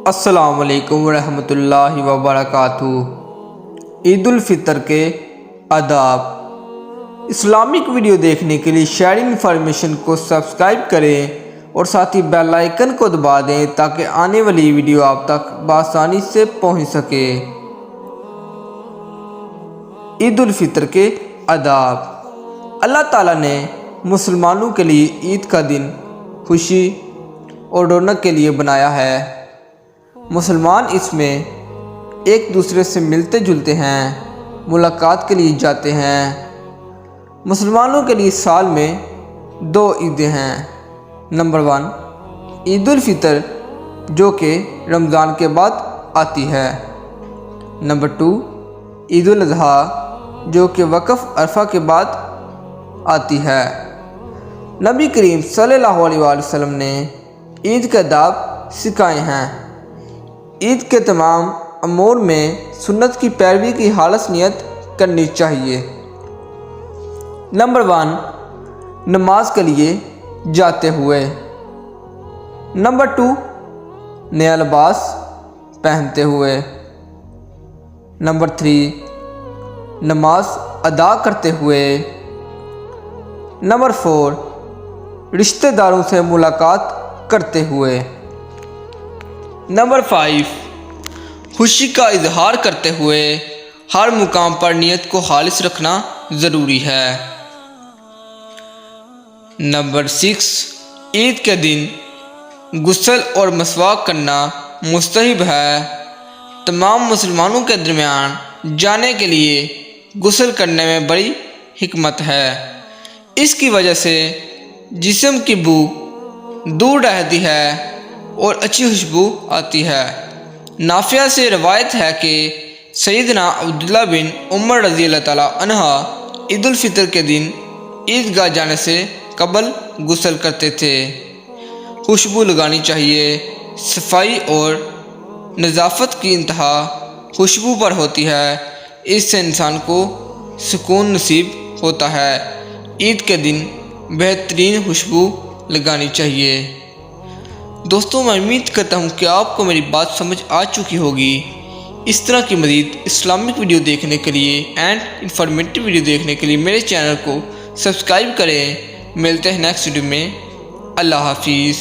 السلام علیکم ورحمۃ اللہ وبرکاتہ۔ عید الفطر کے آداب۔ اسلامک ویڈیو دیکھنے کے لیے شیئرنگ انفارمیشن کو سبسکرائب کریں اور ساتھ ہی بیل آئیکن کو دبا دیں تاکہ آنے والی ویڈیو آپ تک بآسانی سے پہنچ سکے۔ عید الفطر کے آداب۔ اللہ تعالیٰ نے مسلمانوں کے لیے عید کا دن خوشی اور رونق کے لیے بنایا ہے۔ مسلمان اس میں ایک دوسرے سے ملتے جلتے ہیں، ملاقات کے لیے جاتے ہیں۔ مسلمانوں کے لیے سال میں 2 عیدیں ہیں۔ نمبر 1 عید الفطر جو کہ رمضان کے بعد آتی ہے۔ نمبر 2 عید الاضحیٰ جو کہ وقف عرفہ کے بعد آتی ہے۔ نبی کریم صلی اللہ علیہ وسلم نے عید کے آداب سکھائے ہیں۔ عید کے تمام امور میں سنت کی پیروی کی خالص نیت کرنی چاہیے۔ نمبر 1 نماز کے لیے جاتے ہوئے۔ نمبر 2 نیا لباس پہنتے ہوئے۔ نمبر 3 نماز ادا کرتے ہوئے۔ نمبر 4 رشتہ داروں سے ملاقات کرتے ہوئے۔ نمبر 5 خوشی کا اظہار کرتے ہوئے۔ ہر مقام پر نیت کو خالص رکھنا ضروری ہے۔ نمبر 6 عید کے دن غسل اور مسواک کرنا مستحب ہے۔ تمام مسلمانوں کے درمیان جانے کے لیے غسل کرنے میں بڑی حکمت ہے۔ اس کی وجہ سے جسم کی بو دور رہتی ہے اور اچھی خوشبو آتی ہے۔ نافع سے روایت ہے کہ سیدنا عبداللہ بن عمر رضی اللہ تعالیٰ عنہ عید الفطر کے دن عیدگاہ جانے سے قبل غسل کرتے تھے۔ خوشبو لگانی چاہیے۔ صفائی اور نظافت کی انتہا خوشبو پر ہوتی ہے۔ اس سے انسان کو سکون نصیب ہوتا ہے۔ عید کے دن بہترین خوشبو لگانی چاہیے۔ دوستوں میں امید کرتا ہوں کہ آپ کو میری بات سمجھ آ چکی ہوگی۔ اس طرح کی مزید اسلامک ویڈیو دیکھنے کے لیے اینڈ انفارمیٹیو ویڈیو دیکھنے کے لیے میرے چینل کو سبسکرائب کریں۔ ملتے ہیں نیکسٹ ویڈیو میں۔ اللہ حافظ۔